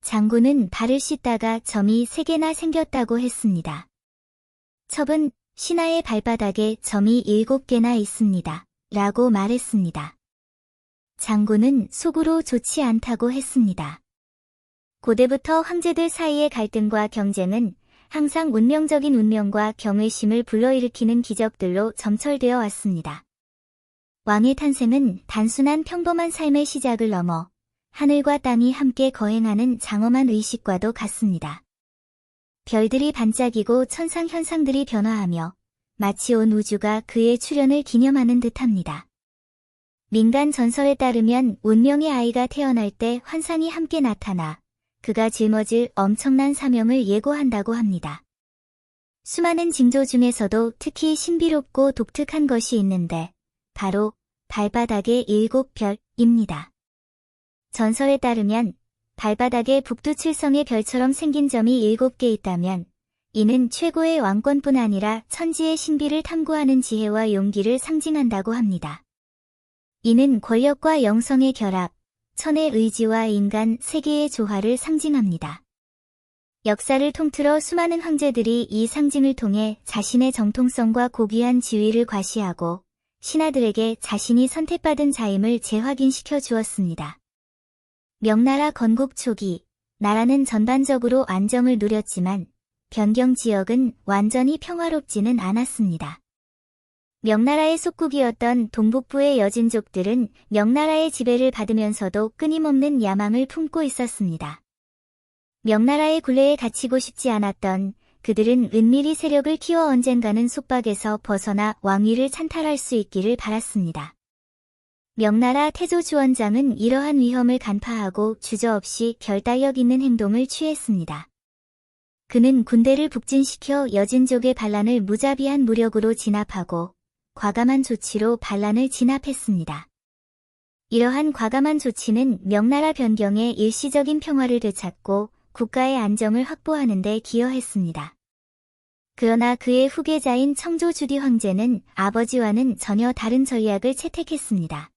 장군은 발을 씻다가 점이 3개나 생겼다고 했습니다. 첩은 신하의 발바닥에 점이 7개나 있습니다. 라고 말했습니다. 장군은 속으로 좋지 않다고 했습니다. 고대부터 황제들 사이의 갈등과 경쟁은 항상 운명적인 운명과 경외심을 불러일으키는 기적들로 점철되어 왔습니다. 왕의 탄생은 단순한 평범한 삶의 시작을 넘어 하늘과 땅이 함께 거행하는 장엄한 의식과도 같습니다. 별들이 반짝이고 천상 현상들이 변화하며 마치 온 우주가 그의 출현을 기념하는 듯합니다. 민간 전설에 따르면 운명의 아이가 태어날 때 환상이 함께 나타나 그가 짊어질 엄청난 사명을 예고한다고 합니다. 수많은 징조 중에서도 특히 신비롭고 독특한 것이 있는데 바로 발바닥의 7별입니다. 전설에 따르면 발바닥에 북두칠성의 별처럼 생긴 점이 7개 있다면 이는 최고의 왕권뿐 아니라 천지의 신비를 탐구하는 지혜와 용기를 상징한다고 합니다. 이는 권력과 영성의 결합, 천의 의지와 인간 세계의 조화를 상징합니다. 역사를 통틀어 수많은 황제들이 이 상징을 통해 자신의 정통성과 고귀한 지위를 과시하고 신하들에게 자신이 선택받은 자임을 재확인시켜 주었습니다. 명나라 건국 초기, 나라는 전반적으로 안정을 누렸지만 변경 지역은 완전히 평화롭지는 않았습니다. 명나라의 속국이었던 동북부의 여진족들은 명나라의 지배를 받으면서도 끊임없는 야망을 품고 있었습니다. 명나라의 굴레에 갇히고 싶지 않았던 그들은 은밀히 세력을 키워 언젠가는 속박에서 벗어나 왕위를 찬탈할 수 있기를 바랐습니다. 명나라 태조 주원장은 이러한 위험을 간파하고 주저없이 결단력 있는 행동을 취했습니다. 그는 군대를 북진시켜 여진족의 반란을 무자비한 무력으로 진압하고 과감한 조치로 반란을 진압했습니다. 이러한 과감한 조치는 명나라 변경에 일시적인 평화를 되찾고 국가의 안정을 확보하는 데 기여했습니다. 그러나 그의 후계자인 청조주디 황제는 아버지와는 전혀 다른 전략을 채택했습니다.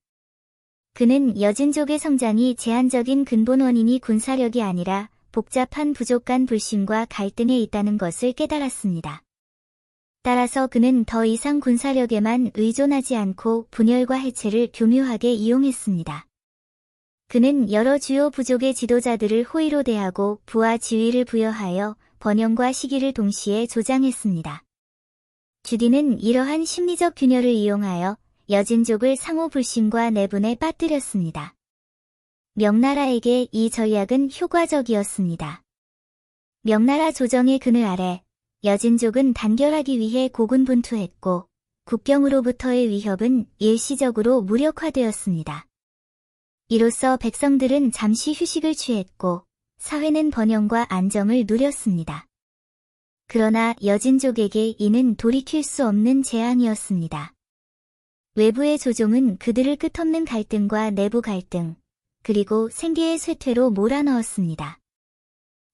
그는 여진족의 성장이 제한적인 근본 원인이 군사력이 아니라 복잡한 부족 간 불신과 갈등에 있다는 것을 깨달았습니다. 따라서 그는 더 이상 군사력에만 의존하지 않고 분열과 해체를 교묘하게 이용했습니다. 그는 여러 주요 부족의 지도자들을 호의로 대하고 부와 지위를 부여하여 번영과 시기를 동시에 조장했습니다. 주디는 이러한 심리적 균열을 이용하여 여진족을 상호 불신과 내분에 빠뜨렸습니다. 명나라에게 이 전략은 효과적이었습니다. 명나라 조정의 그늘 아래 여진족은 단결하기 위해 고군분투했고 국경으로부터의 위협은 일시적으로 무력화되었습니다. 이로써 백성들은 잠시 휴식을 취했고 사회는 번영과 안정을 누렸습니다. 그러나 여진족에게 이는 돌이킬 수 없는 재앙이었습니다. 외부의 조종은 그들을 끝없는 갈등과 내부 갈등, 그리고 생계의 쇠퇴로 몰아넣었습니다.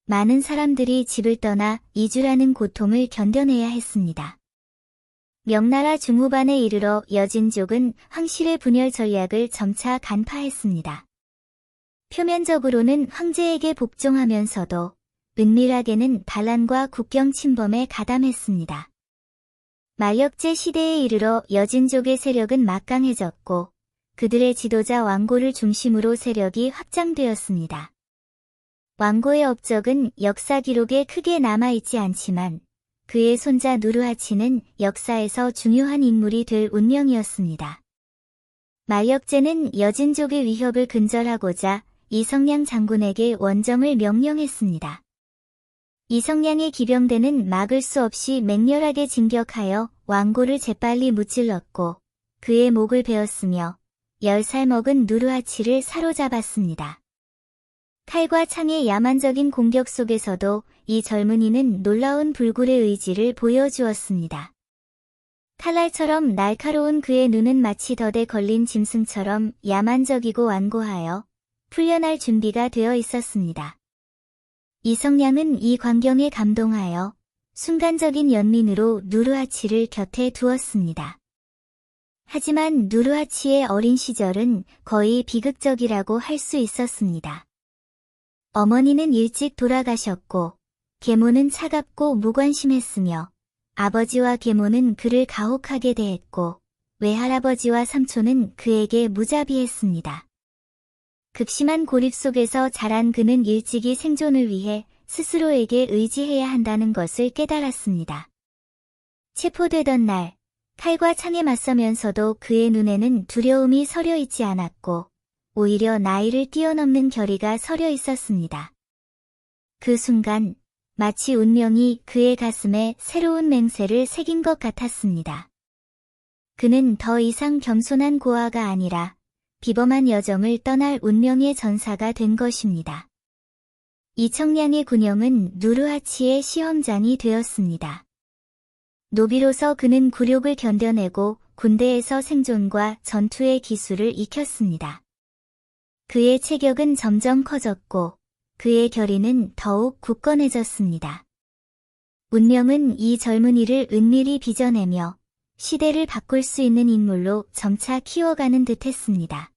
많은 사람들이 집을 떠나 이주라는 고통을 견뎌내야 했습니다. 명나라 중후반에 이르러 여진족은 황실의 분열 전략을 점차 간파했습니다. 표면적으로는 황제에게 복종하면서도 은밀하게는 반란과 국경 침범에 가담했습니다. 만력제 시대에 이르러 여진족의 세력은 막강해졌고 그들의 지도자 왕고를 중심으로 세력이 확장되었습니다. 왕고의 업적은 역사 기록에 크게 남아있지 않지만 그의 손자 누르하치는 역사에서 중요한 인물이 될 운명이었습니다. 만력제는 여진족의 위협을 근절하고자 이성량 장군에게 원정을 명령했습니다. 이성량의 기병대는 막을 수 없이 맹렬하게 진격하여 왕고를 재빨리 무찔렀고 그의 목을 베었으며 10살 먹은 누르하치를 사로잡았습니다. 칼과 창의 야만적인 공격 속에서도 이 젊은이는 놀라운 불굴의 의지를 보여주었습니다. 칼날처럼 날카로운 그의 눈은 마치 덫에 걸린 짐승처럼 야만적이고 완고하여 풀려날 준비가 되어 있었습니다. 이성량은 이 광경에 감동하여 순간적인 연민으로 누르하치를 곁에 두었습니다. 하지만 누르하치의 어린 시절은 거의 비극적이라고 할 수 있었습니다. 어머니는 일찍 돌아가셨고 계모는 차갑고 무관심했으며 아버지와 계모는 그를 가혹하게 대했고 외할아버지와 삼촌은 그에게 무자비했습니다. 극심한 고립 속에서 자란 그는 일찍이 생존을 위해 스스로에게 의지해야 한다는 것을 깨달았습니다. 체포되던 날, 칼과 창에 맞서면서도 그의 눈에는 두려움이 서려 있지 않았고 오히려 나이를 뛰어넘는 결의가 서려 있었습니다. 그 순간 마치 운명이 그의 가슴에 새로운 맹세를 새긴 것 같았습니다. 그는 더 이상 겸손한 고아가 아니라 비범한 여정을 떠날 운명의 전사가 된 것입니다. 이청량의 군영은 누르하치의 시험장이 되었습니다. 노비로서 그는 굴욕을 견뎌내고 군대에서 생존과 전투의 기술을 익혔습니다. 그의 체격은 점점 커졌고 그의 결의는 더욱 굳건해졌습니다. 운명은 이 젊은이를 은밀히 빚어내며 시대를 바꿀 수 있는 인물로 점차 키워가는 듯했습니다.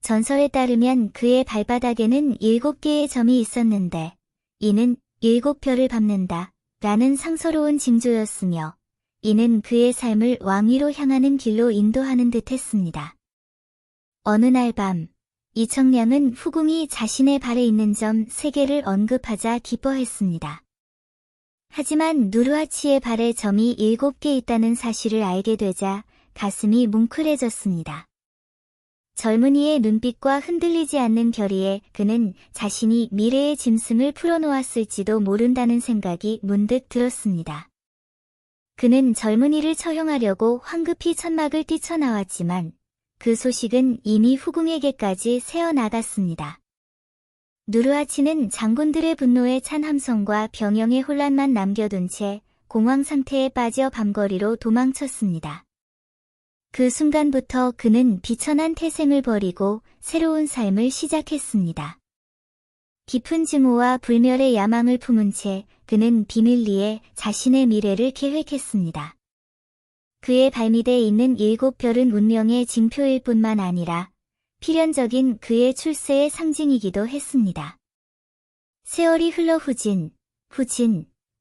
전설에 따르면 그의 발바닥에는 7개의 점이 있었는데 이는 7별을 밟는다 라는 상서로운 징조였으며 이는 그의 삶을 왕위로 향하는 길로 인도하는 듯했습니다. 어느 날 밤 이청량은 후궁이 자신의 발에 있는 점 3개를 언급하자 기뻐했습니다. 하지만 누르하치의 발에 점이 7개 있다는 사실을 알게 되자 가슴이 뭉클해졌습니다. 젊은이의 눈빛과 흔들리지 않는 결의에 그는 자신이 미래의 짐승을 풀어놓았을지도 모른다는 생각이 문득 들었습니다. 그는 젊은이를 처형하려고 황급히 천막을 뛰쳐나왔지만 그 소식은 이미 후궁에게까지 새어나갔습니다. 누르하치는 장군들의 분노에 찬 함성과 병영의 혼란만 남겨둔 채 공황 상태에 빠져 밤거리로 도망쳤습니다. 그 순간부터 그는 비천한 태생을 버리고 새로운 삶을 시작했습니다. 깊은 증오와 불멸의 야망을 품은 채 그는 비밀리에 자신의 미래를 계획했습니다. 그의 발밑에 있는 7별은 운명의 징표일 뿐만 아니라 필연적인 그의 출세의 상징이기도 했습니다. 세월이 흘러 후진,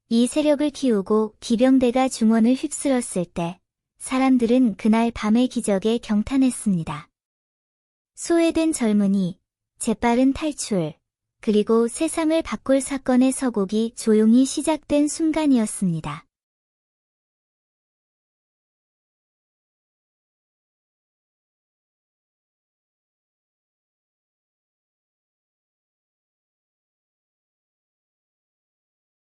이 세력을 키우고 기병대가 중원을 휩쓸었을 때 사람들은 그날 밤의 기적에 경탄했습니다. 소외된 젊은이, 재빠른 탈출, 그리고 세상을 바꿀 사건의 서곡이 조용히 시작된 순간이었습니다.